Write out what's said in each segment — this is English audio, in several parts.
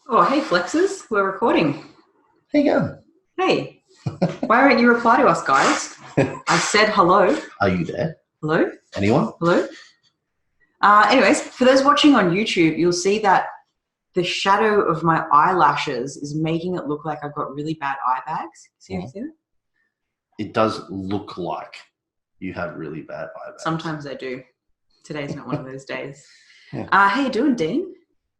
Oh, hey, Flexes. We're recording. How you going? Hey, why don't you reply to us, guys? I said hello. Are you there? Hello? Anyone? Hello? Anyways, for those watching on YouTube, you'll see that the shadow of my eyelashes is making it look like I've got really bad eye bags. See that? It does look like you have really bad eye bags. Sometimes I do. Today's not one of those days. Yeah. How you doing, Dean?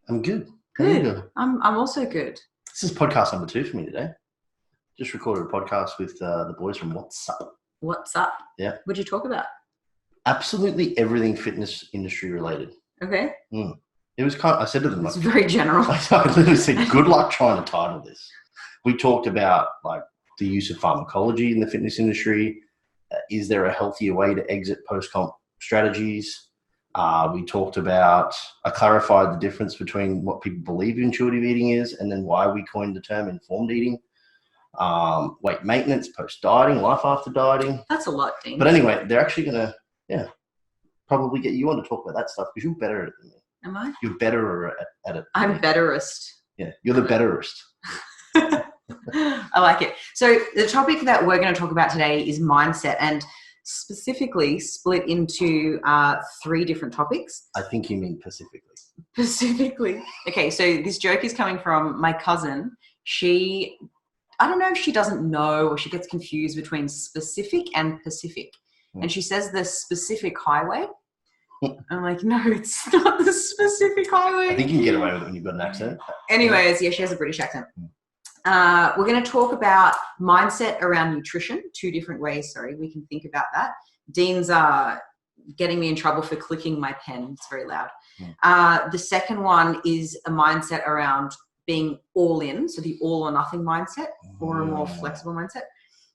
I'm good. Good. I'm also good. This is podcast number 2 for me today. Just recorded a podcast with the boys from What's Up. What's up? Yeah. What'd you talk about? Absolutely everything fitness industry related. Okay. It was I said to them, It's very general. I literally said, good luck trying to title this. We talked about like the use of pharmacology in the fitness industry. Is there a healthier way to exit post-comp strategies? We talked about, I clarified the difference between what people believe intuitive eating is and then why we coined the term informed eating. Weight maintenance, post-dieting, life after dieting. That's a lot, Dean. But anyway, they're actually going to, probably get you on to talk about that stuff because you're better at it than me. Am I? You're better at it. I'm betterest. Yeah, you're the betterest. I like it. So the topic that we're going to talk about today is mindset, and specifically split into 3 different topics. I think you mean Pacifically. Specifically. Okay, so this joke is coming from my cousin. I don't know if she doesn't know or she gets confused between specific and Pacific. And she says the specific highway. I'm like, no, it's not the specific highway. I think you can get away with it when you've got an accent. Anyways, yeah, she has a British accent. We're going to talk about mindset around nutrition. 2 different ways, we can think about that. Dean's getting me in trouble for clicking my pen. It's very loud. The second one is a mindset around being all in, so the all or nothing mindset, or a more flexible mindset.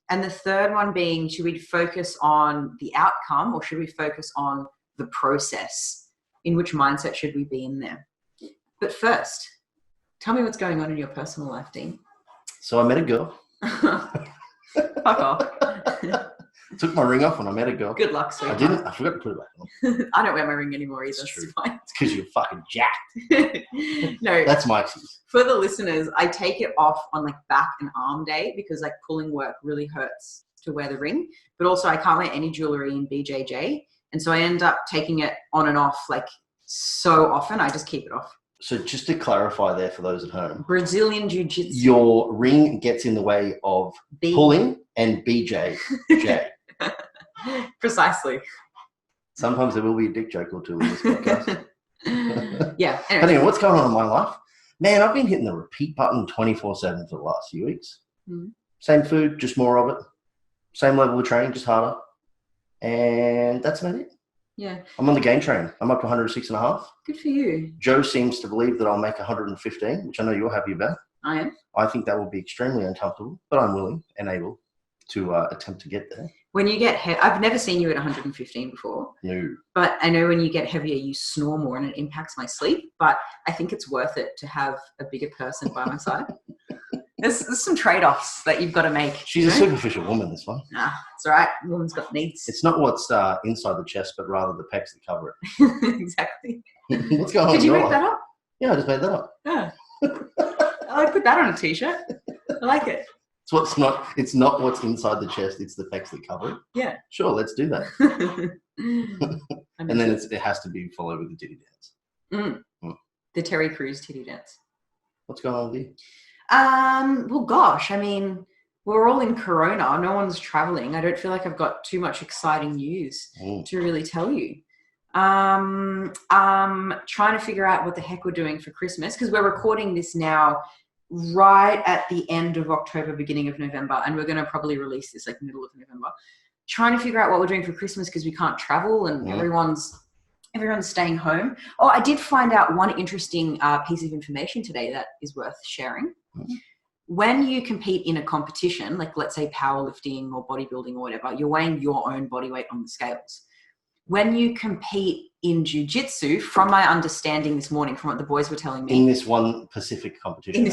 And the third one being, should we focus on the outcome or should we focus on the process? In which mindset should we be in there? But first, tell me what's going on in your personal life, Dean. So I met a girl. Fuck off. Took my ring off when I met a girl. Good luck, sweetheart. I didn't. I forgot to put it back on. I don't wear my ring anymore either. It's true. It's fine. It's because you're fucking jacked. No. That's my excuse. For the listeners, I take it off on like back and arm day because like pulling work really hurts to wear the ring. But also I can't wear any jewelry in BJJ. And so I end up taking it on and off like so often. I just keep it off. So just to clarify there for those at home. Brazilian Jiu-Jitsu. Your ring gets in the way of pulling and BJJ. Precisely. Sometimes there will be a dick joke or 2 in this podcast. Yeah. But anyway, what's going on in my life? Man, I've been hitting the repeat button 24/7 for the last few weeks. Same food, just more of it. Same level of training, just harder. And that's about it. Yeah. I'm on the gain train. I'm up to 106.5. Good for you. Joe seems to believe that I'll make 115, which I know you're happy about. I am. I think that will be extremely uncomfortable, but I'm willing and able to attempt to get there. When you get I've never seen you at 115 before. No. But I know when you get heavier, you snore more and it impacts my sleep. But I think it's worth it to have a bigger person by my side. There's some trade-offs that you've got to make. She's a superficial woman, this one. Nah, it's all right. Woman's got needs. It's not what's inside the chest, but rather the pecs that cover it. Exactly. What's going on? Did you make that up? Yeah, I just made that up. Yeah. I put that on a t-shirt. I like it. It's not what's inside the chest, it's the pecs that cover it. Yeah. Sure, let's do that. And then it has to be followed with the titty dance. The Terry Crews titty dance. What's going on with you? Well, gosh, I mean, we're all in Corona. No one's traveling. I don't feel like I've got too much exciting news to really tell you. Trying to figure out what the heck we're doing for Christmas because we're recording this now right at the end of October, beginning of November, and we're going to probably release this like middle of November. Trying to figure out what we're doing for Christmas because we can't travel and everyone's staying home. Oh, I did find out one interesting piece of information today that is worth sharing. When you compete in a competition, like let's say powerlifting or bodybuilding or whatever, you're weighing your own body weight on the scales. When you compete in jiu-jitsu, from my understanding this morning, from what the boys were telling me. In this one Pacific competition.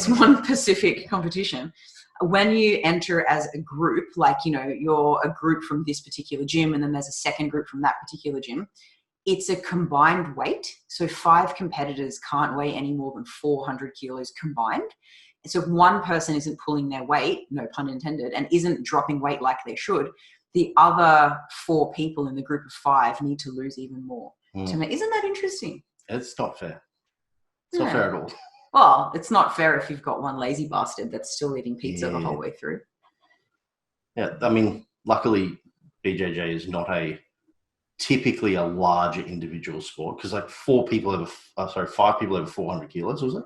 When you enter as a group, like, you know, you're a group from this particular gym and then there's a second group from that particular gym, it's a combined weight. So 5 competitors can't weigh any more than 400 kilos combined. So if one person isn't pulling their weight, no pun intended, and isn't dropping weight like they should, the other 4 people in the group of 5 need to lose even more. To me, isn't that interesting? It's not fair. It's not fair at all. Well, it's not fair if you've got one lazy bastard that's still eating pizza the whole way through. Yeah, I mean, luckily BJJ is not typically a larger individual sport, because like 5 people over 400 kilos, was it?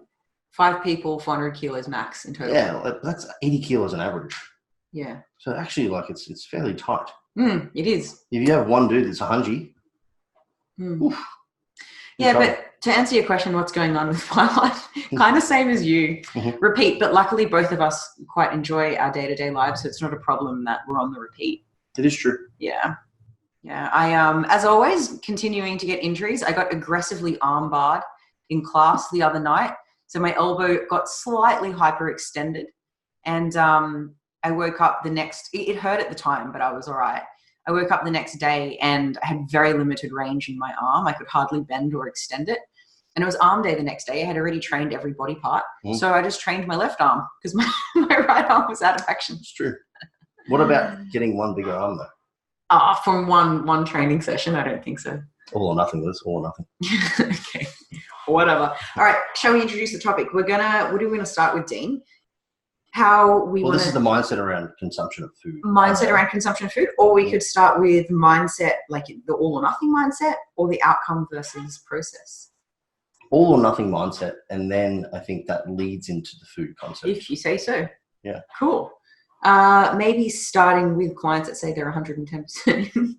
5 people, 400 kilos max in total. Yeah, that's 80 kilos on average. Yeah. So actually, like, it's fairly tight. It is. If you have one dude that's a hungy, yeah, but to answer your question, what's going on with my life? Kind of same as you. Repeat, but luckily both of us quite enjoy our day-to-day lives, so it's not a problem that we're on the repeat. It is true. Yeah. Yeah. I as always, continuing to get injuries. I got aggressively armbarred in class the other night. So my elbow got slightly hyperextended, and I woke up it hurt at the time, but I was all right. I woke up the next day and I had very limited range in my arm. I could hardly bend or extend it. And it was arm day the next day. I had already trained every body part. So I just trained my left arm because my right arm was out of action. It's true. What about getting one bigger arm though? From one training session? I don't think so. All or nothing, Liz. All or nothing. Okay. Whatever. All right. Shall we introduce the topic? What are we going to start with, Dean? This is the mindset around consumption of food. Around consumption of food, or we could start with mindset, like the all or nothing mindset, or the outcome versus process. All or nothing mindset, and then I think that leads into the food concept. If you say so. Yeah. Cool. Maybe starting with clients that say they're 110%.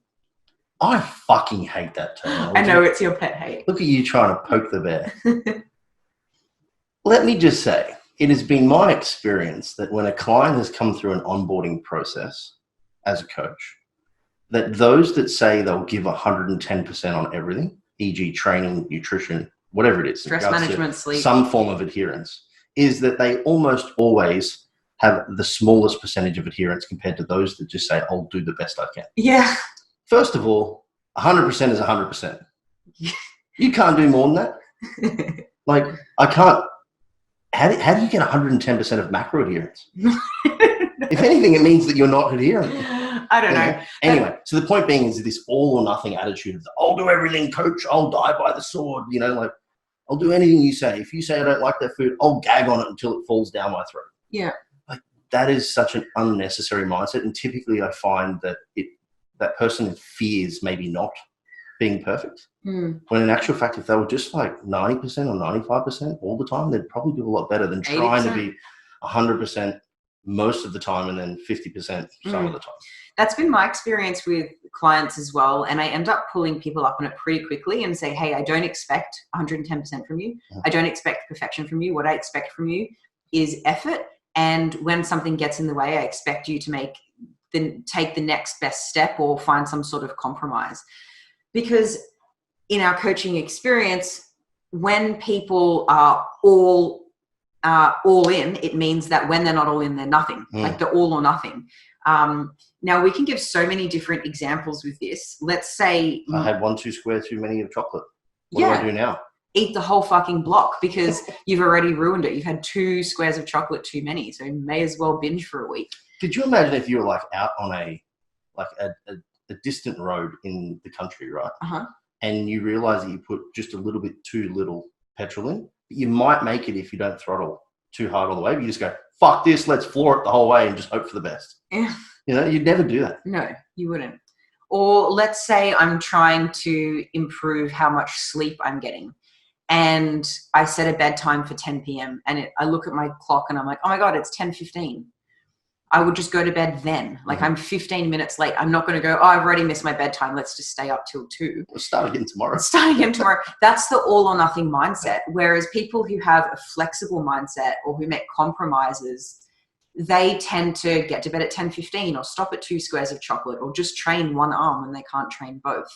I fucking hate that term. I know it's your pet hate. Look at you trying to poke the bear. Let me just say, it has been my experience that when a client has come through an onboarding process as a coach, that those that say they'll give 110% on everything, e.g. training, nutrition, whatever it is, stress management, sleep, some form of adherence, is that they almost always have the smallest percentage of adherence compared to those that just say, I'll do the best I can. Yeah. First of all, 100% is 100%. You can't do more than that. Like, I can't. How do you get 110% of macro adherence? If anything, it means that you're not adherent. I don't know. Anyway, so the point being is this all or nothing attitude of, I'll do everything, coach. I'll die by the sword. Like, I'll do anything you say. If you say I don't like that food, I'll gag on it until it falls down my throat. Yeah. Like, that is such an unnecessary mindset. And typically I find that that person fears maybe not being perfect. When in actual fact, if they were just like 90% or 95% all the time, they'd probably do a lot better than trying 80%. To be 100% most of the time and then 50% some of the time. That's been my experience with clients as well. And I end up pulling people up on it pretty quickly and say, hey, I don't expect 110% from you. I don't expect perfection from you. What I expect from you is effort. And when something gets in the way, I expect you to take the next best step or find some sort of compromise. Because in our coaching experience, when people are all in, it means that when they're not all in, they're nothing. Like the all or nothing. Now we can give so many different examples with this. Let's say I had 1-2 squares too many of chocolate. What do I do now? Eat the whole fucking block because you've already ruined it. You've had 2 squares of chocolate too many, so you may as well binge for a week. Could you imagine if you were like out on a distant road in the country, right? And you realize that you put just a little bit too little petrol in? You might make it if you don't throttle too hard all the way, but you just go, fuck this, let's floor it the whole way and just hope for the best. Yeah. You'd never do that. No, you wouldn't. Or let's say I'm trying to improve how much sleep I'm getting. And I set a bedtime for 10 p.m. and I look at my clock and I'm like, oh my God, it's 10:15. I would just go to bed then. Like I'm 15 minutes late. I'm not going to go, oh, I've already missed my bedtime. Let's just stay up till 2. We'll start again tomorrow. That's the all or nothing mindset. Whereas people who have a flexible mindset or who make compromises, they tend to get to bed at 10:15 or stop at 2 squares of chocolate or just train one arm when they can't train both.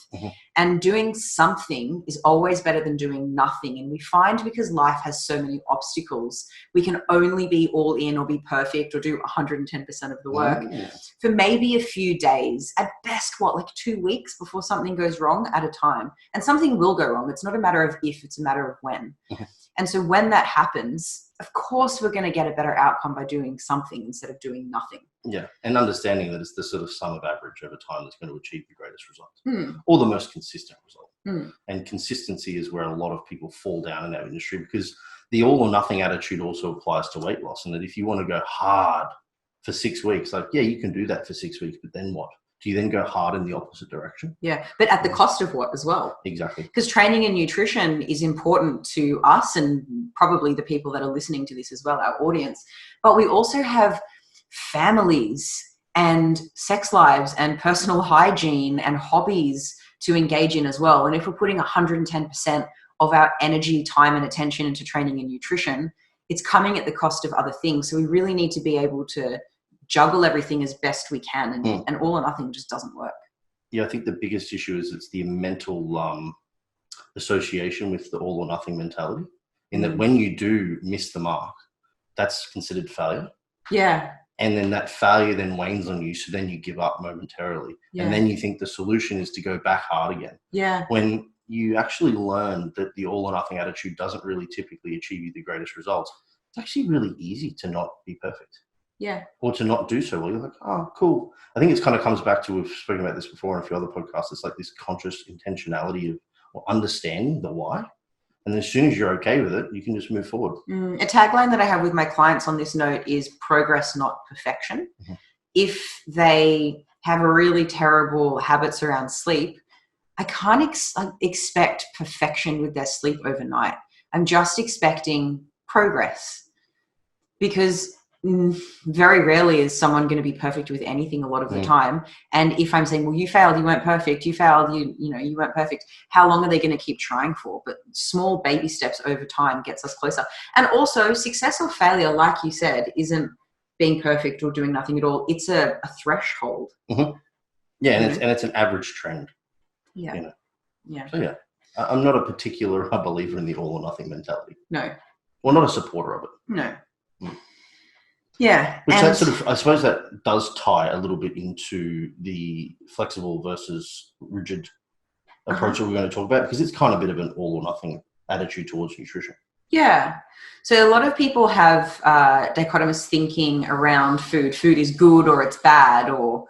And doing something is always better than doing nothing. And we find, because life has so many obstacles, we can only be all in or be perfect or do 110% of the work for maybe a few days, at best, like 2 weeks before something goes wrong at a time. And something will go wrong. It's not a matter of if, it's a matter of when. And so when that happens, of course, we're going to get a better outcome by doing something instead of doing nothing. Yeah, and understanding that it's the sort of sum of average over time that's going to achieve the greatest result, or the most consistent result. And consistency is where a lot of people fall down in our industry, because the all or nothing attitude also applies to weight loss. And that if you want to go hard for 6 weeks, like, yeah, you can do that for 6 weeks, but then what? Do you then go hard in the opposite direction? Yeah, but at the cost of what as well? Exactly. Because training and nutrition is important to us and probably the people that are listening to this as well, our audience. But we also have families and sex lives and personal hygiene and hobbies to engage in as well. And if we're putting 110% of our energy, time, and attention into training and nutrition, it's coming at the cost of other things. So we really need to be able to juggle everything as best we can, and all or nothing just doesn't work. Yeah, I think the biggest issue is it's the mental association with the all or nothing mentality, in that when you do miss the mark, that's considered failure. Yeah. And then that failure then wanes on you, so then you give up momentarily. And then you think the solution is to go back hard again. Yeah. When you actually learn that the all or nothing attitude doesn't really typically achieve you the greatest results, it's actually really easy to not be perfect. Yeah. Or to not do so well. You're like, oh, cool. I think it kind of comes back to, we've spoken about this before in a few other podcasts, it's like this conscious intentionality of, or understanding the why. And as soon as you're okay with it, you can just move forward. A tagline that I have with my clients on this note is progress, not perfection. If they have a really terrible habits around sleep, I can't expect perfection with their sleep overnight. I'm just expecting progress, because very rarely is someone going to be perfect with anything a lot of the time. And if I'm saying, well, you failed, you weren't perfect, you failed, you weren't perfect, how long are they going to keep trying for? But small baby steps over time gets us closer. And also, success or failure, like you said, isn't being perfect or doing nothing at all. It's a threshold. Yeah, and it's an average trend. Yeah. So yeah, I'm not a particular believer in the all or nothing mentality. No. Well, not a supporter of it. No. Yeah. Which that sort of, I suppose that does tie a little bit into the flexible versus rigid approach that we're going to talk about, because it's kind of a bit of an all or nothing attitude towards nutrition. Yeah. So a lot of people have dichotomous thinking around food. Food is good or it's bad, or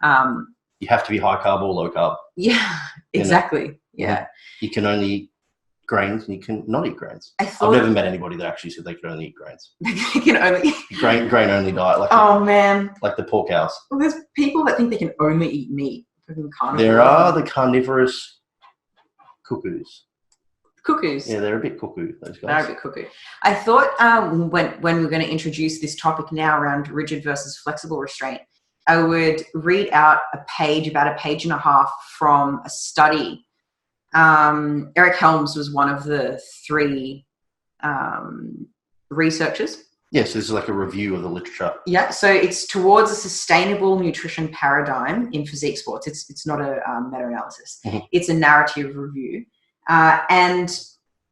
you have to be high carb or low carb. Yeah, exactly. Yeah. You can only eat grains and you can not eat grains. I've never met anybody that actually said they could only eat grains. They can only grain only diet. Like like the poor cows. Well, there's people that think they can only eat meat. There are the carnivorous cuckoos. Cuckoos. Yeah, they're a bit cuckoo, those guys. They're a bit cuckoo. I thought when we were going to introduce this topic now around rigid versus flexible restraint, I would read out about a page and a half from a study. Eric Helms was one of the 3 researchers. Yeah, so this is like a review of the literature. Yeah, so it's towards a sustainable nutrition paradigm in physique sports. It's not a meta-analysis. It's a narrative review. And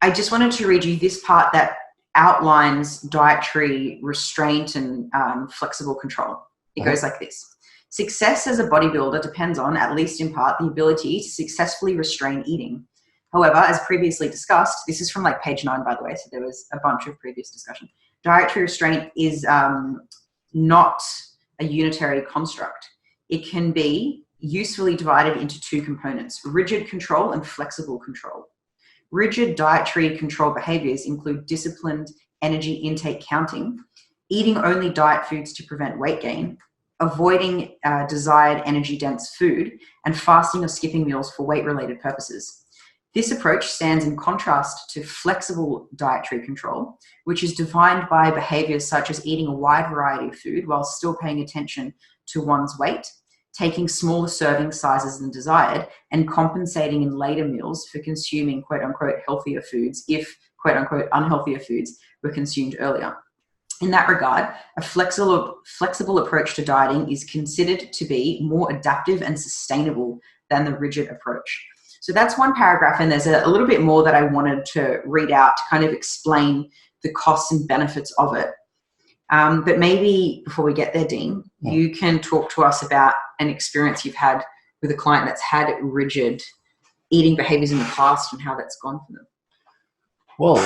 I just wanted to read you this part that outlines dietary restraint and flexible control. It goes like this. Success as a bodybuilder depends on, at least in part, the ability to successfully restrain eating. However, as previously discussed, this is from like page 9, by the way, so there was a bunch of previous discussion. Dietary restraint is not a unitary construct. It can be usefully divided into 2 components, rigid control and flexible control. Rigid dietary control behaviors include disciplined energy intake counting, eating only diet foods to prevent weight gain, avoiding desired energy-dense food, and fasting or skipping meals for weight-related purposes. This approach stands in contrast to flexible dietary control, which is defined by behaviors such as eating a wide variety of food while still paying attention to one's weight, taking smaller serving sizes than desired, and compensating in later meals for consuming quote-unquote healthier foods if quote-unquote unhealthier foods were consumed earlier. In that regard, a flexible approach to dieting is considered to be more adaptive and sustainable than the rigid approach. So that's one paragraph, and there's a little bit more that I wanted to read out to kind of explain the costs and benefits of it. But maybe before we get there, Dean, you can talk to us about an experience you've had with a client that's had rigid eating behaviors in the past and how that's gone for them. Well,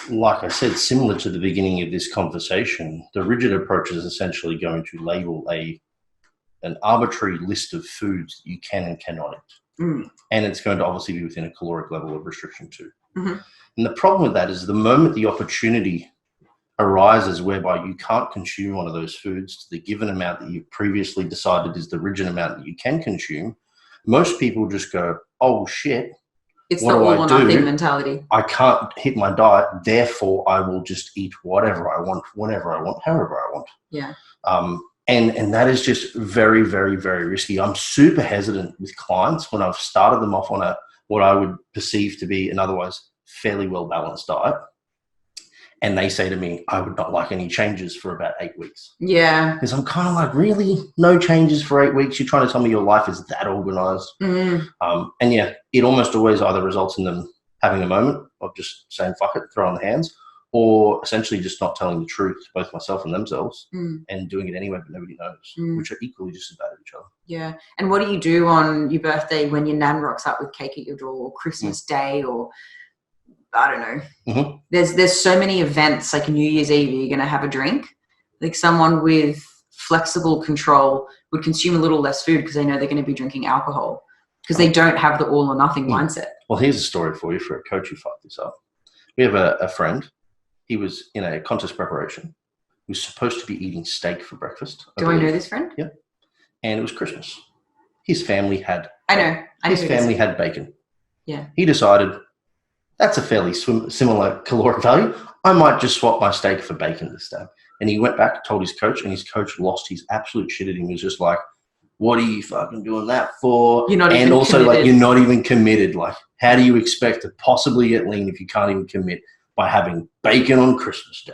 like I said, similar to the beginning of this conversation, the rigid approach is essentially going to label an arbitrary list of foods that you can and cannot eat. And it's going to obviously be within a caloric level of restriction too. And the problem with that is the moment the opportunity arises whereby you can't consume one of those foods to the given amount that you previously decided is the rigid amount that you can consume, most people just go, oh shit, it's the all or nothing mentality. I can't hit my diet, therefore I will just eat whatever I want, whenever I want, however I want. Yeah. And that is just very, very, very risky. I'm super hesitant with clients when I've started them off on what I would perceive to be an otherwise fairly well-balanced diet. And they say to me, I would not like any changes for about 8 weeks. Yeah. Because I'm kind of like, really? No changes for 8 weeks? You're trying to tell me your life is that organized? And yeah, it almost always either results in them having a moment of just saying, fuck it, throw on the hands, or essentially just not telling the truth, both myself and themselves, and doing it anyway, but nobody knows, which are equally just as bad at each other. Yeah. And what do you do on your birthday when your nan rocks up with cake at your door, or Christmas Day, or I don't know. There's so many events, like New Year's Eve, you're going to have a drink. Like someone with flexible control would consume a little less food because they know they're going to be drinking alcohol because they don't have the all or nothing mindset. Well, here's a story for you for a coach who fucked this up. We have a friend. He was in a contest preparation. He was supposed to be eating steak for breakfast. Do I know this friend? Yeah. And it was Christmas. His family had... His family had bacon. Yeah. He decided... that's a fairly similar caloric value. I might just swap my steak for bacon this time. And he went back, told his coach, and his coach lost his absolute shit at him. He was just like, what are you fucking doing that for? You're not even and also, committed. like, you're not even committed. Like, how do you expect to possibly get lean if you can't even commit by having bacon on Christmas Day?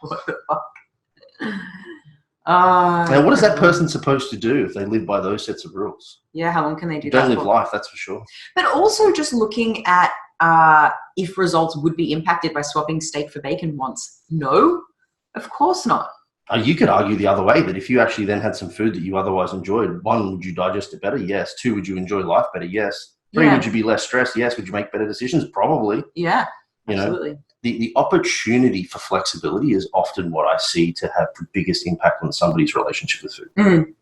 What the fuck? Now, what is that person supposed to do if they live by those sets of rules? Yeah, how long can they do that? Don't live life, that's for sure. But also just looking at if results would be impacted by swapping steak for bacon once. No, of course not. You could argue the other way, that if you actually then had some food that you otherwise enjoyed, 1, would you digest it better? Yes. 2, would you enjoy life better? Yes. 3, would you be less stressed? Yes. Would you make better decisions? Probably. Yeah, absolutely. You know, the opportunity for flexibility is often what I see to have the biggest impact on somebody's relationship with food.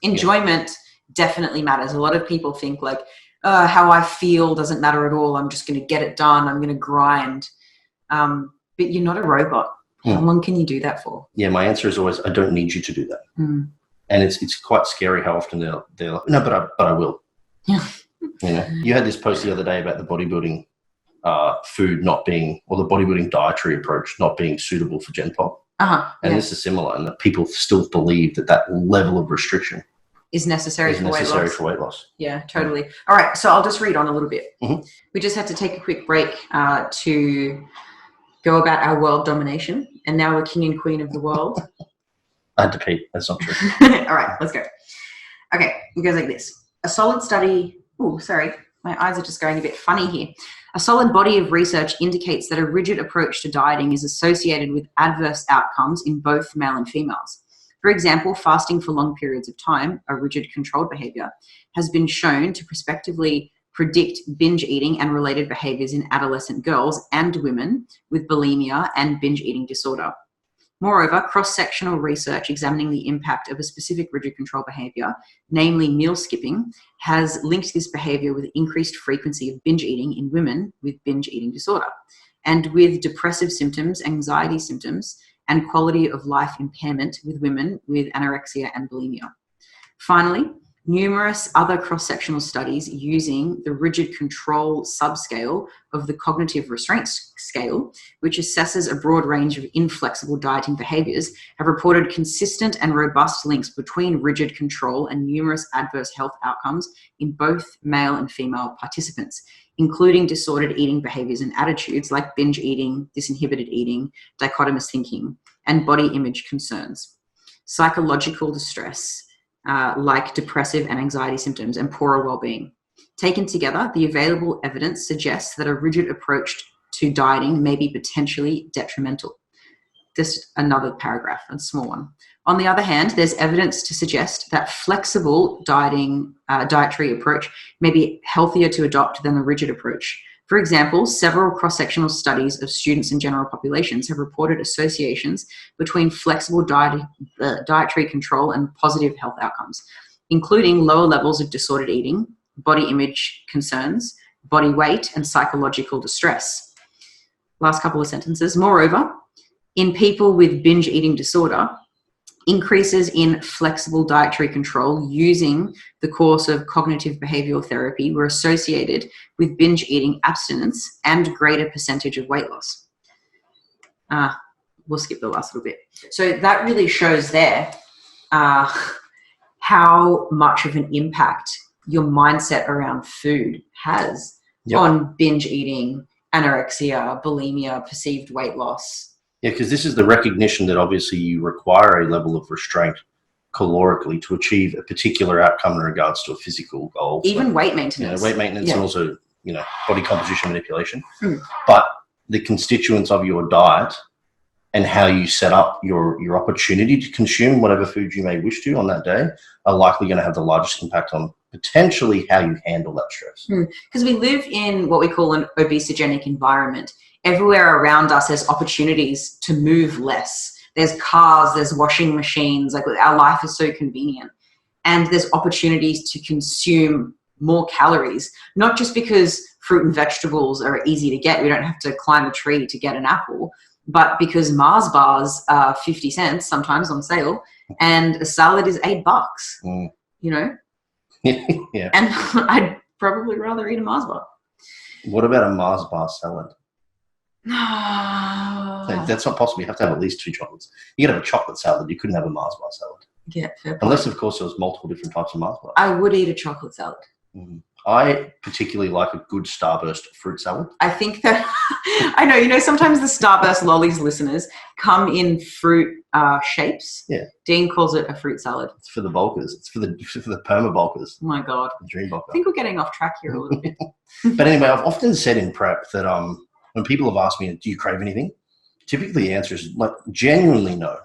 Enjoyment definitely matters. A lot of people think like, how I feel doesn't matter at all. I'm just going to get it done. I'm going to grind. But you're not a robot. How long can you do that for? Yeah, my answer is always, I don't need you to do that. And it's quite scary how often they're like, no, but I will. Yeah. You know, you had this post the other day about the bodybuilding food not being, or the bodybuilding dietary approach not being suitable for Gen Pop. And this is similar, and that people still believe that level of restriction is necessary for weight loss. Yeah, totally. All right, so I'll just read on a little bit. We just had to take a quick break to go about our world domination, and now we're king and queen of the world. I had to pee. That's not true. All right, let's go. Okay, it goes like this. A solid study... Oh, sorry. My eyes are just going a bit funny here. A solid body of research indicates that a rigid approach to dieting is associated with adverse outcomes in both male and females. For example, fasting for long periods of time, a rigid controlled behavior, has been shown to prospectively predict binge eating and related behaviors in adolescent girls and women with bulimia and binge eating disorder. Moreover, cross-sectional research examining the impact of a specific rigid control behavior, namely meal skipping, has linked this behavior with increased frequency of binge eating in women with binge eating disorder, and with depressive symptoms, anxiety symptoms, and quality of life impairment with women with anorexia and bulimia. Finally, numerous other cross-sectional studies using the rigid control subscale of the cognitive restraint scale, which assesses a broad range of inflexible dieting behaviors, have reported consistent and robust links between rigid control and numerous adverse health outcomes in both male and female participants, including disordered eating behaviors and attitudes like binge eating, disinhibited eating, dichotomous thinking, and body image concerns, psychological distress, like depressive and anxiety symptoms, and poorer well-being. Taken together, the available evidence suggests that a rigid approach to dieting may be potentially detrimental. Just another paragraph, a small one. On the other hand, there's evidence to suggest that flexible dietary approach may be healthier to adopt than the rigid approach. For example, several cross-sectional studies of students and general populations have reported associations between flexible dietary control and positive health outcomes, including lower levels of disordered eating, body image concerns, body weight, and psychological distress. Last couple of sentences. Moreover, in people with binge eating disorder, increases in flexible dietary control using the course of cognitive behavioral therapy were associated with binge eating abstinence and greater percentage of weight loss. We'll skip the last little bit. So that really shows there how much of an impact your mindset around food has on binge eating, anorexia, bulimia, perceived weight loss. Yeah, because this is the recognition that obviously you require a level of restraint calorically to achieve a particular outcome in regards to a physical goal. Even weight maintenance. Weight maintenance and also, body composition manipulation. But the constituents of your diet and how you set up your opportunity to consume whatever food you may wish to on that day are likely going to have the largest impact on potentially how you handle that stress. Because we live in what we call an obesogenic environment. Everywhere around us, there's opportunities to move less. There's cars, there's washing machines. Like, our life is so convenient. And there's opportunities to consume more calories, not just because fruit and vegetables are easy to get. We don't have to climb a tree to get an apple, but because Mars bars are 50 cents sometimes on sale and a salad is $8, Yeah. And I'd probably rather eat a Mars bar. What about a Mars bar salad? No. That's not possible. You have to have at least 2 chocolates. You could have a chocolate salad. You couldn't have a Mars bar salad. Yeah, fair point. Unless, of course, there was multiple different types of Mars bars. I would eat a chocolate salad. I particularly like a good Starburst fruit salad. I think that I know, sometimes the Starburst lollies listeners come in fruit shapes. Yeah. Dean calls it a fruit salad. It's for the bulkers. It's for the perma bulkers. Oh my God. The dream bulker. I think we're getting off track here a little bit. But anyway, I've often said in prep that when people have asked me, do you crave anything? Typically the answer is genuinely no.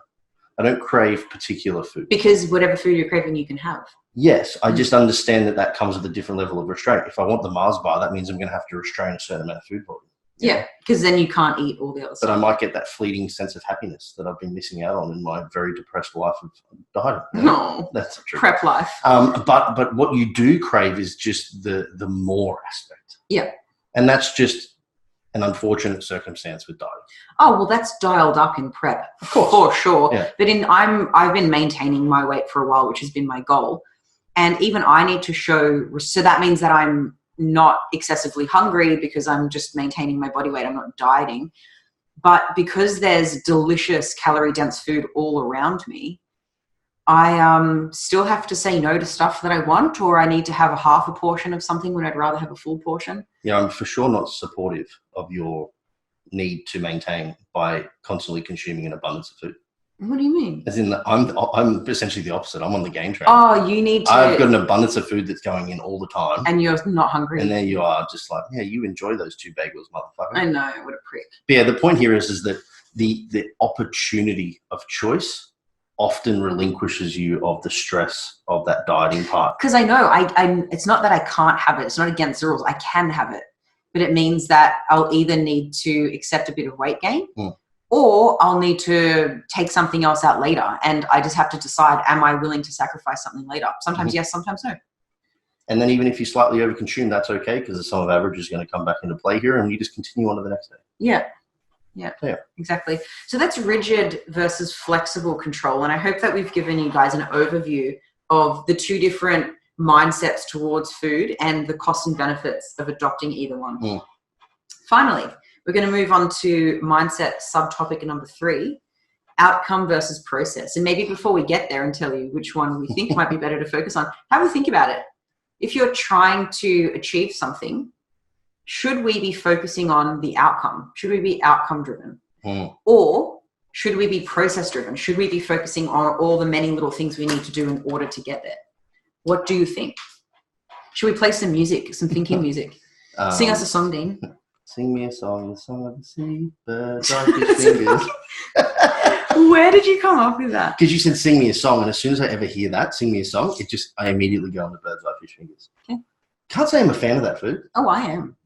I don't crave particular food. Because whatever food you're craving, you can have. Yes, I just understand that comes with a different level of restraint. If I want the Mars bar, that means I'm going to have to restrain a certain amount of food volume. Yeah, because then you can't eat all the other stuff. But I might get that fleeting sense of happiness that I've been missing out on in my very depressed life of dieting. No, that's true. Prep life. But what you do crave is just the more aspect. Yeah. And that's just an unfortunate circumstance with dieting. Oh, well, that's dialed up in prep, of course, for sure. Yeah. But I've been maintaining my weight for a while, which has been my goal. And even I need to show, so that means that I'm not excessively hungry because I'm just maintaining my body weight. I'm not dieting. But because there's delicious calorie-dense food all around me, I still have to say no to stuff that I want, or I need to have a half a portion of something when I'd rather have a full portion. Yeah, I'm for sure not supportive of your need to maintain by constantly consuming an abundance of food. What do you mean? As in, I'm essentially the opposite. I'm on the game train. Oh, you need to... I've got an abundance of food that's going in all the time. And you're not hungry. And there you are, just like, yeah, you enjoy those 2 bagels, motherfucker. I know, what a prick. But yeah, the point here is that the opportunity of choice often relinquishes you of the stress of that dieting part. Because I know, it's not that I can't have it. It's not against the rules. I can have it. But it means that I'll either need to accept a bit of weight gain or I'll need to take something else out later. And I just have to decide, am I willing to sacrifice something later? Sometimes yes, sometimes no. And then even if you slightly overconsume, that's okay, because the sum of average is going to come back into play here and you just continue on to the next day. Yeah, exactly. So that's rigid versus flexible control. And I hope that we've given you guys an overview of the 2 different mindsets towards food and the costs and benefits of adopting either one. Finally, we're going to move on to mindset subtopic number 3, outcome versus process. And maybe before we get there and tell you which one we think might be better to focus on, have a think about it. If you're trying to achieve something, should we be focusing on the outcome? Should we be outcome driven? Or should we be process driven? Should we be focusing on all the many little things we need to do in order to get there? What do you think? Should we play some music, some thinking music? Sing us a song, Dean. Sing me a song of the sea, birds are fish fingers. Where did you come up with that? Because you said sing me a song, and as soon as I ever hear that, sing me a song, I immediately go on the birds are fish fingers. Okay. Can't say I'm a fan of that food. Oh, I am.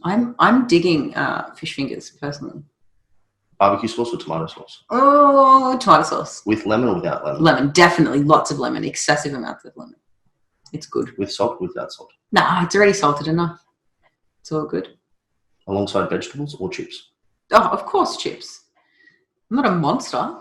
I'm digging fish fingers personally. Barbecue sauce or tomato sauce? Oh, tomato sauce. With lemon or without lemon? Lemon, definitely. Lots of lemon. Excessive amounts of lemon. It's good. With salt or without salt? Nah, it's already salted enough. It's all good. Alongside vegetables or chips? Oh, of course, chips. I'm not a monster.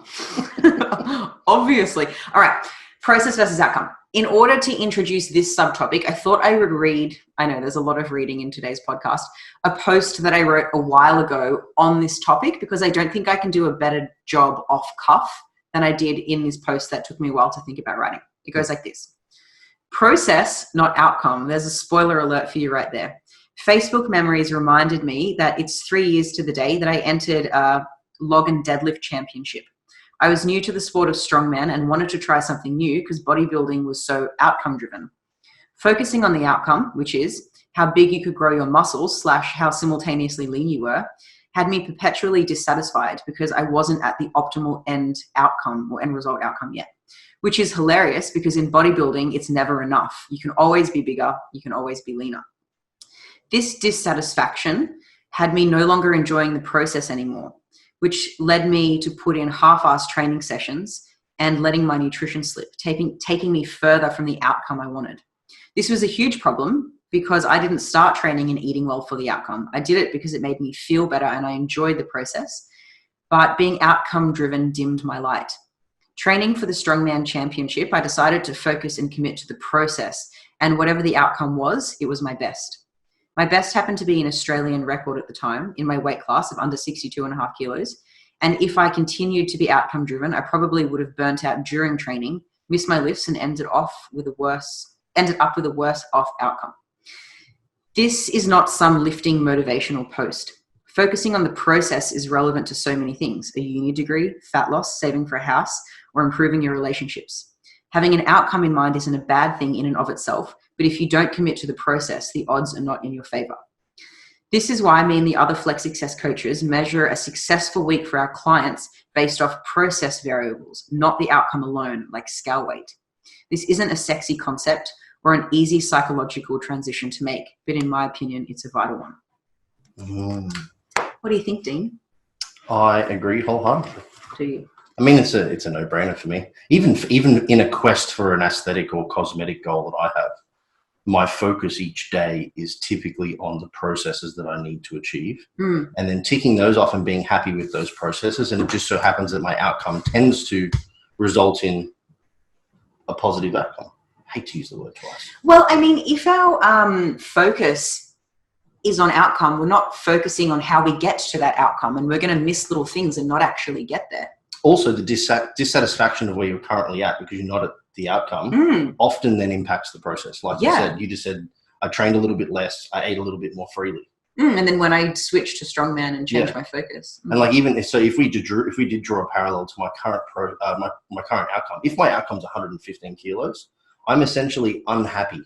Obviously. All right. Process versus outcome. In order to introduce this subtopic, I thought I would read, I know there's a lot of reading in today's podcast, a post that I wrote a while ago on this topic because I don't think I can do a better job off cuff than I did in this post that took me a while to think about writing. It goes like this. Process, not outcome. There's a spoiler alert for you right there. Facebook memories reminded me that it's 3 years to the day that I entered a log and deadlift championship. I was new to the sport of strongman and wanted to try something new because bodybuilding was so outcome driven. Focusing on the outcome, which is how big you could grow your muscles / how simultaneously lean you were, had me perpetually dissatisfied because I wasn't at the optimal end outcome or end result outcome yet, which is hilarious because in bodybuilding, it's never enough. You can always be bigger. You can always be leaner. This dissatisfaction had me no longer enjoying the process anymore, which led me to put in half-assed training sessions and letting my nutrition slip, taking me further from the outcome I wanted. This was a huge problem because I didn't start training and eating well for the outcome. I did it because it made me feel better and I enjoyed the process, but being outcome-driven dimmed my light. Training for the Strongman Championship, I decided to focus and commit to the process, and whatever the outcome was, it was my best. My best happened to be an Australian record at the time in my weight class of under 62.5 kilos. And if I continued to be outcome driven, I probably would have burnt out during training, missed my lifts and ended up with a worse off outcome. This is not some lifting motivational post. Focusing on the process is relevant to so many things: a uni degree, fat loss, saving for a house, or improving your relationships. Having an outcome in mind isn't a bad thing in and of itself, but if you don't commit to the process, the odds are not in your favor. This is why me and the other Flex Success coaches measure a successful week for our clients based off process variables, not the outcome alone, like scale weight. This isn't a sexy concept or an easy psychological transition to make, but in my opinion, it's a vital one. What do you think, Dean? I agree wholeheartedly. Do you? I mean, it's a no-brainer for me. Even in a quest for an aesthetic or cosmetic goal that I have, my focus each day is typically on the processes that I need to achieve, and then ticking those off and being happy with those processes. And it just so happens that my outcome tends to result in a positive outcome. I hate to use the word twice. Well, I mean, if our focus is on outcome, we're not focusing on how we get to that outcome, and we're going to miss little things and not actually get there. Also, the dissatisfaction of where you're currently at because you're not at the outcome often then impacts the process. Like you just said, I trained a little bit less, I ate a little bit more freely. And then when I switched to strongman and changed my focus. And like even so, if we did draw a parallel to my current my current outcome, if my outcome's 115 kilos, I'm essentially unhappy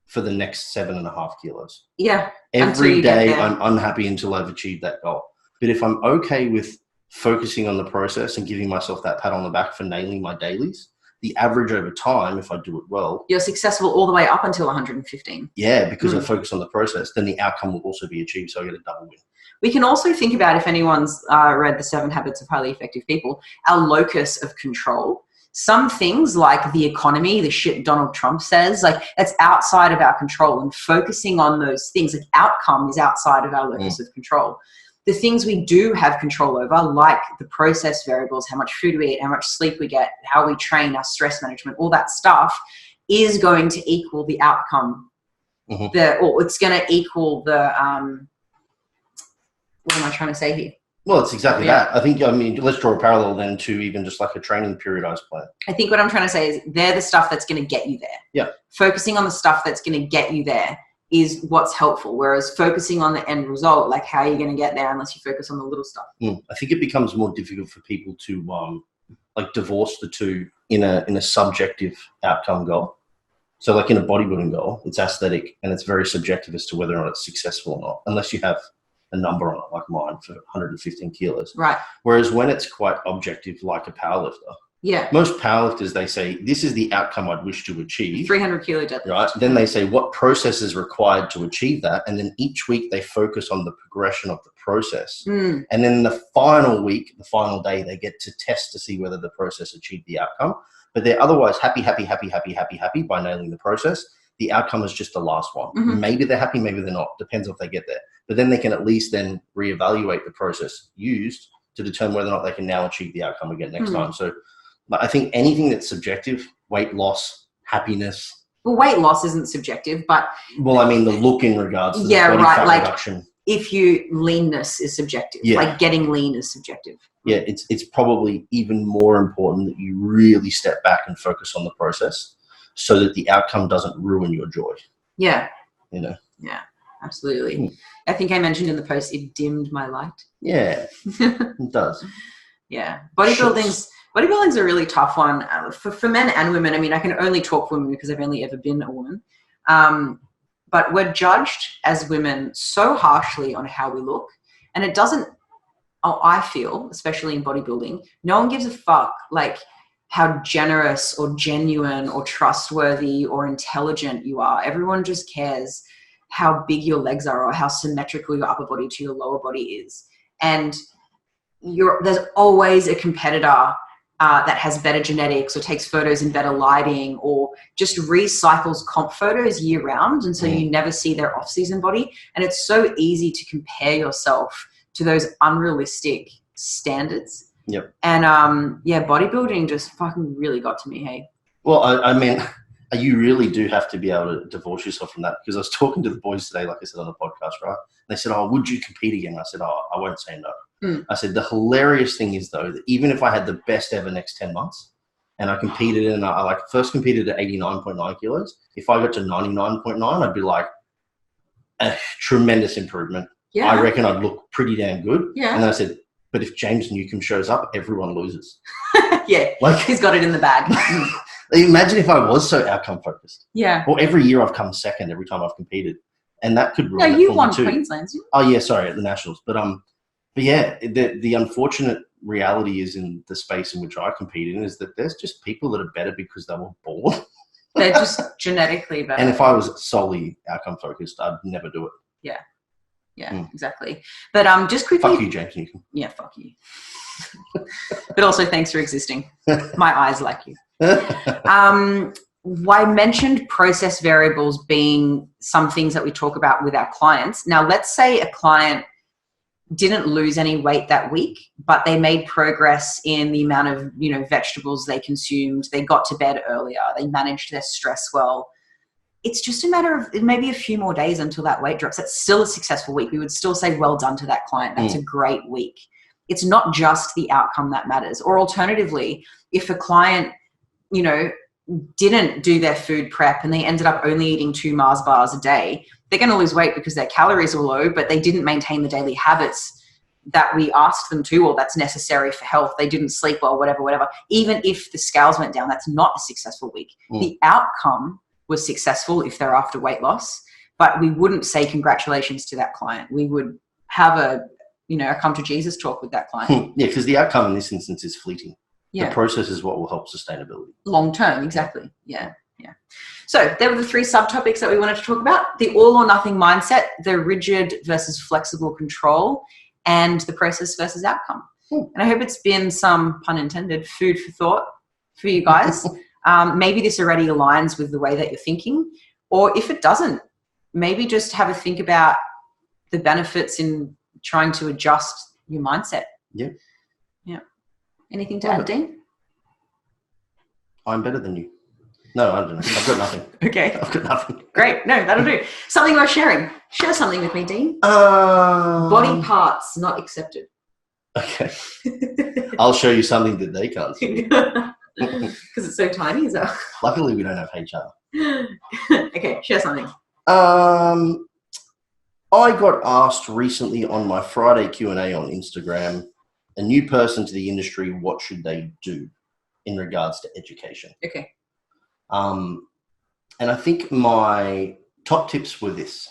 for the next 7.5 kilos. Yeah. Every day I'm unhappy until I've achieved that goal. But if I'm okay with focusing on the process and giving myself that pat on the back for nailing my dailies, the average over time, if I do it well, you're successful all the way up until 115. Yeah, because I focus on the process, then the outcome will also be achieved. So I get a double win. We can also think about, if anyone's read The 7 Habits of Highly Effective People, our locus of control. Some things like the economy, the shit Donald Trump says, like that's outside of our control, and focusing on those things, like outcome is outside of our locus of control. The things we do have control over, like the process variables, how much food we eat, how much sleep we get, how we train, our stress management, all that stuff, is going to equal the outcome. Or it's going to equal the, what am I trying to say here? Well, it's exactly that. I mean, let's draw a parallel then to even just like a training periodized plan. I think what I'm trying to say is they're the stuff that's going to get you there. Yeah. Focusing on the stuff that's going to get you there is what's helpful. Whereas focusing on the end result, like how are you going to get there unless you focus on the little stuff? I think it becomes more difficult for people to like divorce the two in a subjective outcome goal. So like in a bodybuilding goal, it's aesthetic and it's very subjective as to whether or not it's successful or not, unless you have a number on it, like mine for 115 kilos. Right. Whereas when it's quite objective, like a powerlifter, most powerlifters, they say, this is the outcome I'd wish to achieve. 300 kilo deadlift. Right. Then they say what process is required to achieve that. And then each week they focus on the progression of the process. And then the final week, the final day, they get to test to see whether the process achieved the outcome. But they're otherwise happy by nailing the process. The outcome is just the last one. Maybe they're happy, maybe they're not. Depends if they get there. But then they can at least then reevaluate the process used to determine whether or not they can now achieve the outcome again next time. So I think anything that's subjective, weight loss, happiness. Well, weight loss isn't subjective, but... Well, I mean, the look in regards to the body fat reduction. If leanness is subjective. Like getting lean is subjective. Yeah, it's probably even more important that you really step back and focus on the process so that the outcome doesn't ruin your joy. Yeah. You know? Yeah, absolutely. I think I mentioned in the post, it dimmed my light. Yeah, it does. Yeah. Bodybuilding's a really tough one for men and women. I mean, I can only talk for women because I've only ever been a woman. But we're judged as women so harshly on how we look. And it doesn't, I feel, especially in bodybuilding, no one gives a fuck like how generous or genuine or trustworthy or intelligent you are. Everyone just cares how big your legs are or how symmetrical your upper body to your lower body is. And there's always a competitor that has better genetics or takes photos in better lighting or just recycles comp photos year round. And so you never see their off-season body. And it's so easy to compare yourself to those unrealistic standards. Yep. And bodybuilding just fucking really got to me, hey? Well, I mean, you really do have to be able to divorce yourself from that, because I was talking to the boys today, like I said on the podcast, right? They said, "Oh, would you compete again?" I said, "Oh, I won't say no." I said, the hilarious thing is, though, that even if I had the best ever next 10 months and I competed and I first competed at 89.9 kilos, if I got to 99.9, I'd be like, a tremendous improvement. Yeah. I reckon I'd look pretty damn good. Yeah. And then I said, but if James Newcomb shows up, everyone loses. Yeah, like he's got it in the bag. Imagine if I was so outcome focused. Yeah. Well, every year I've come second every time I've competed. And that could ruin it. No, you won Queensland. Oh, yeah, sorry, at the Nationals. But yeah, the unfortunate reality is in the space in which I compete in is that there's just people that are better because they were born. They're just genetically better. And if I was solely outcome focused, I'd never do it. Yeah. Yeah, exactly. But just quickly. Fuck you, James Newcomb. Yeah, fuck you. But also thanks for existing. My eyes like you. I mentioned process variables being some things that we talk about with our clients. Now, let's say a client didn't lose any weight that week, but they made progress in the amount of, vegetables they consumed. They got to bed earlier. They managed their stress well. It's just a matter of maybe a few more days until that weight drops. That's still a successful week. We would still say, well done to that client. That's a great week. It's not just the outcome that matters. Or alternatively, if a client, didn't do their food prep and they ended up only eating 2 Mars bars a day, they're going to lose weight because their calories were low, but they didn't maintain the daily habits that we asked them to, or that's necessary for health. They didn't sleep well, whatever. Even if the scales went down, that's not a successful week. The outcome was successful if they're after weight loss, but we wouldn't say congratulations to that client. We would have a come to Jesus talk with that client. Yeah, because the outcome in this instance is fleeting. Yeah. The process is what will help sustainability. Long term, exactly. Yeah. So there were the 3 subtopics that we wanted to talk about: the all or nothing mindset, the rigid versus flexible control, and the process versus outcome. And I hope it's been some, pun intended, food for thought for you guys. Maybe this already aligns with the way that you're thinking, or if it doesn't, maybe just have a think about the benefits in trying to adjust your mindset. Yeah. Anything to add, Dean? I'm better than you. No, I don't know. I've got nothing. Okay. I've got nothing. Great. No, that'll do. Something worth sharing. Share something with me, Dean. Body Body parts not accepted. Okay. I'll show you something that they can't see. Because it's so tiny, is that? Luckily, we don't have HR. Okay, share something. I got asked recently on my Friday Q&A on Instagram, a new person to the industry, what should they do in regards to education? Okay. And I think my top tips were this.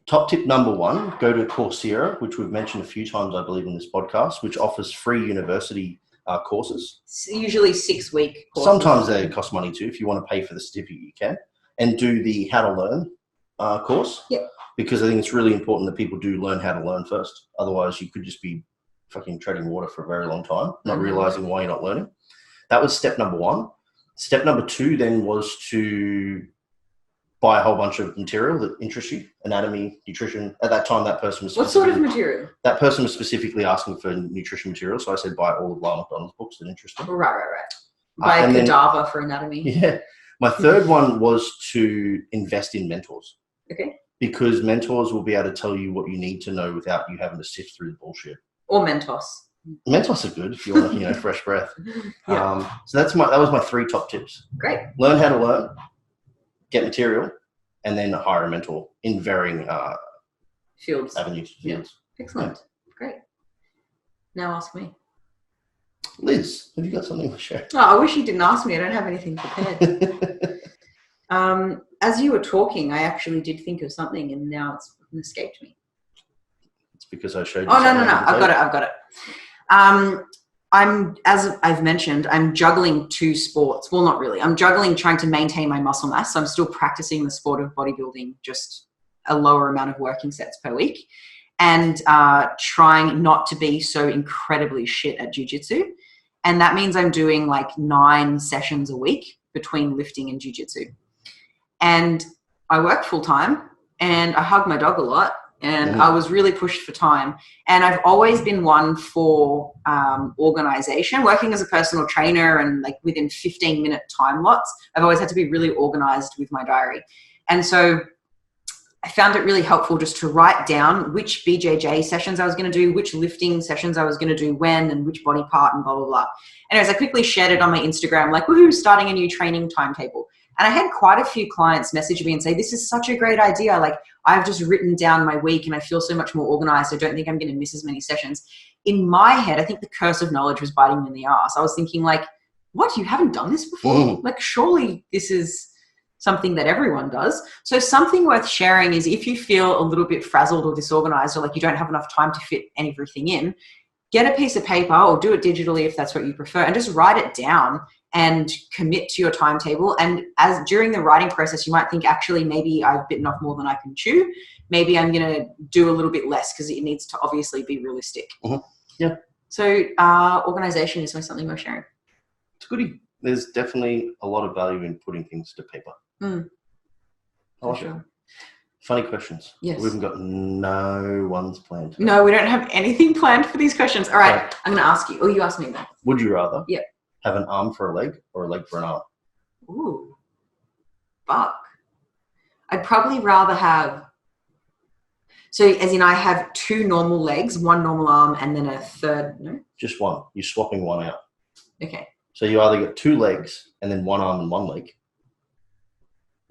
Top tip number 1, go to Coursera, which we've mentioned a few times, I believe, in this podcast, which offers free university courses. It's usually 6-week courses. Sometimes they cost money too. If you want to pay for the certificate, you can. And do the How to Learn course. Yep. Because I think it's really important that people do learn how to learn first. Otherwise, you could just be fucking treading water for a very long time, not realizing why you're not learning. That was step number 1. Step number 2 then was to buy a whole bunch of material that interests you, anatomy, nutrition. At that time, that person was... What sort of material? That person was specifically asking for nutrition material, so I said buy all of Lyle McDonald's books that interest them. Right. Buy a cadaver for anatomy. Yeah. My third one was to invest in mentors. Okay. Because mentors will be able to tell you what you need to know without you having to sift through the bullshit. Or Mentos. Mentos are good if you want, fresh breath. Yeah. So that was my 3 top tips. Great. Learn how to learn, get material, and then hire a mentor in varying Fields. avenues. Yeah. Excellent. Yeah. Great. Now ask me. Liz, have you got something to share? Oh, I wish you didn't ask me. I don't have anything prepared. As you were talking, I actually did think of something, and now it's escaped me. It's because I showed you. Oh, no. I've got it. As I've mentioned, I'm juggling 2 sports. Well, not really. I'm juggling trying to maintain my muscle mass. So I'm still practicing the sport of bodybuilding, just a lower amount of working sets per week, and trying not to be so incredibly shit at jiu-jitsu. And that means I'm doing like 9 sessions a week between lifting and jiu-jitsu. And I work full time, and I hug my dog a lot, and I was really pushed for time. And I've always been one for organization, working as a personal trainer, and like within 15-minute time lots. I've always had to be really organized with my diary. And so I found it really helpful just to write down which BJJ sessions I was going to do, which lifting sessions I was going to do when, and which body part, and blah, blah, blah. Anyways, I quickly shared it on my Instagram, like, woohoo, starting a new training timetable. And I had quite a few clients message me and say, this is such a great idea. Like, I've just written down my week and I feel so much more organized. I don't think I'm going to miss as many sessions. In my head, I think the curse of knowledge was biting me in the ass. I was thinking like, what? You haven't done this before? Like, surely this is something that everyone does. So something worth sharing is if you feel a little bit frazzled or disorganized, or like you don't have enough time to fit everything in, get a piece of paper or do it digitally if that's what you prefer, and just write it down and commit to your timetable. And as during the writing process, you might think, actually, maybe I've bitten off more than I can chew. Maybe I'm going to do a little bit less because it needs to obviously be realistic. Yeah. So organization is something we're sharing. It's goody. There's definitely a lot of value in putting things to paper. I like it. Funny questions. Yes. We haven't got no ones planned. No, we don't have anything planned for these questions. All right. I'm going to ask you. Oh, you ask me then. Would you rather have an arm for a leg or a leg for an arm? Ooh. Fuck. I'd probably rather have... So as in I have 2 normal legs, 1 normal arm, and then a third... No? Just one. You're swapping one out. Okay. So you either got 2 legs and then 1 arm and 1 leg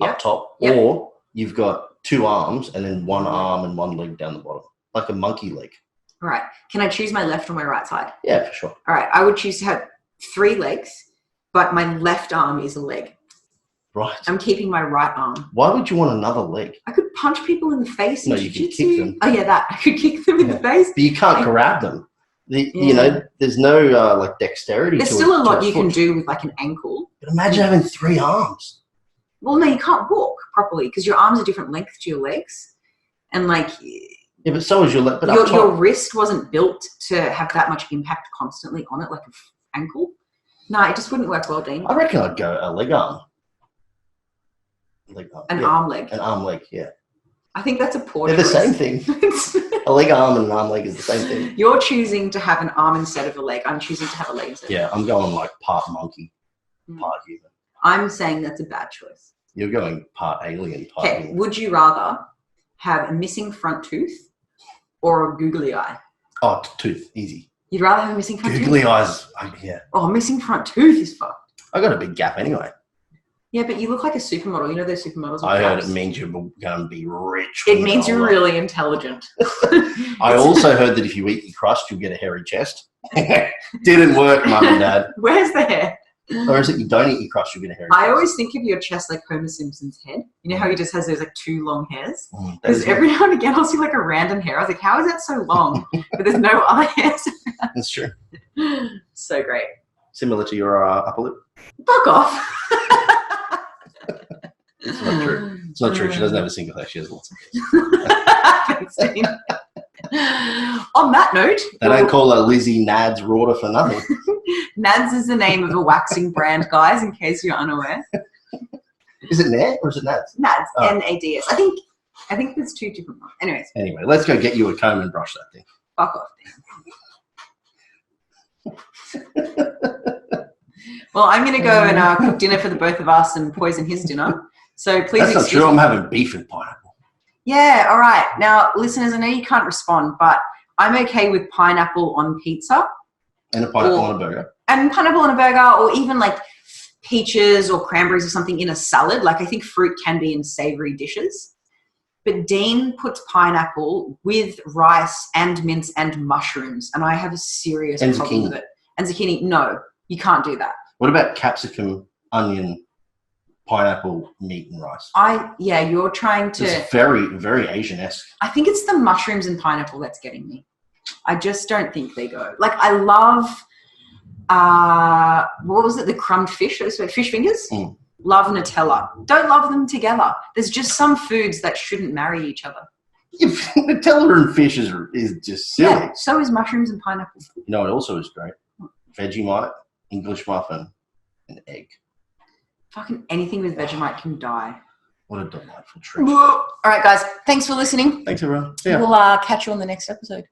up top, or you've got 2 arms and then 1 arm and 1 leg down the bottom, like a monkey leg. All right. Can I choose my left or my right side? Yeah, for sure. All right. I would choose to have 3 legs, but my left arm is a leg. Right. I'm keeping my right arm. Why would you want another leg? I could punch people in the face in you jiu-jitsu. could kick them. Oh, yeah, that. I could kick them in the face. But you can't grab them. You know, there's no like dexterity. There's still a lot you can do with like an ankle. But imagine having 3 arms. Well, no, you can't walk properly because your arms are different length to your legs. And like... Yeah, but so is your leg. But your wrist wasn't built to have that much impact constantly on it, like an ankle. No, it just wouldn't work well, Dean. I reckon I'd go a leg arm. An arm leg. An arm leg, yeah. I think that's a poor They're choice. the same thing. A leg arm and an arm leg is the same thing. You're choosing to have an arm instead of a leg. I'm choosing to have a leg instead. Yeah, I'm going like part monkey, part human. I'm saying that's a bad choice. You're going part alien, part Okay, human. would you rather have a missing front tooth or a googly eye? Oh, tooth, easy. You'd rather have a missing front Googly tooth? eyes, yeah. Oh, missing front tooth is fucked. I got a big gap anyway. Yeah, but you look like a supermodel. You know those supermodels with I heard gaps? it means you're going to be rich. It means you're really intelligent. I also heard that if you eat your crust, you'll get a hairy chest. Didn't work, Mum and Dad. Where's the hair? Or is it you don't eat your crust, you'll get a hairy I chest? always think of your chest like Homer Simpson's head. You know how he just has those like 2 long hairs? That Because is every now and again I'll see like a random hair. I was like, how is that so long? But there's no other hairs. That's true. So great. Similar to your upper lip. Fuck off. It's not true. It's not true. She doesn't have a single hair. She has lots of hairs. Thanks, Dean. On that note, They don't call her Lizzy Nads Rorter for nothing. Nads is the name of a waxing brand, guys, in case you're unaware. Is it Nad or is it Nads? Nads, Oh. N-A-D-S. I think there's 2 different ones. Anyways, Anyway, let's go get you a comb and brush that thing. fuck off, Dean. Well, I'm going to go and cook dinner for the both of us and poison his dinner. So please That's not excuse true. me. I'm having beef and pineapple. Yeah, all right. Now, listeners, I know you can't respond, but I'm okay with pineapple on pizza. And a pineapple on a burger. And pineapple on a burger, or even like peaches or cranberries or something in a salad. Like I think fruit can be in savory dishes. But Dean puts pineapple with rice and mince and mushrooms, and I have a serious And problem zucchini. with it. And zucchini, no, you can't do that. What about capsicum, onion, pineapple, meat, and rice? You're trying to. It's very, very Asian-esque. I think it's the mushrooms and pineapple that's getting me. I just don't think they go. Like I love, what was it? The crumbed fish, so fish fingers. Mm. Love Nutella. Don't love them together. There's just some foods that shouldn't marry each other. Nutella and fish is just silly. Yeah, so is mushrooms and pineapple. You know what also is great? Vegemite, English muffin, and egg. Fucking anything with Vegemite can die. What a delightful treat. All right, guys. Thanks for listening. Thanks, everyone. See ya. We'll catch you on the next episode.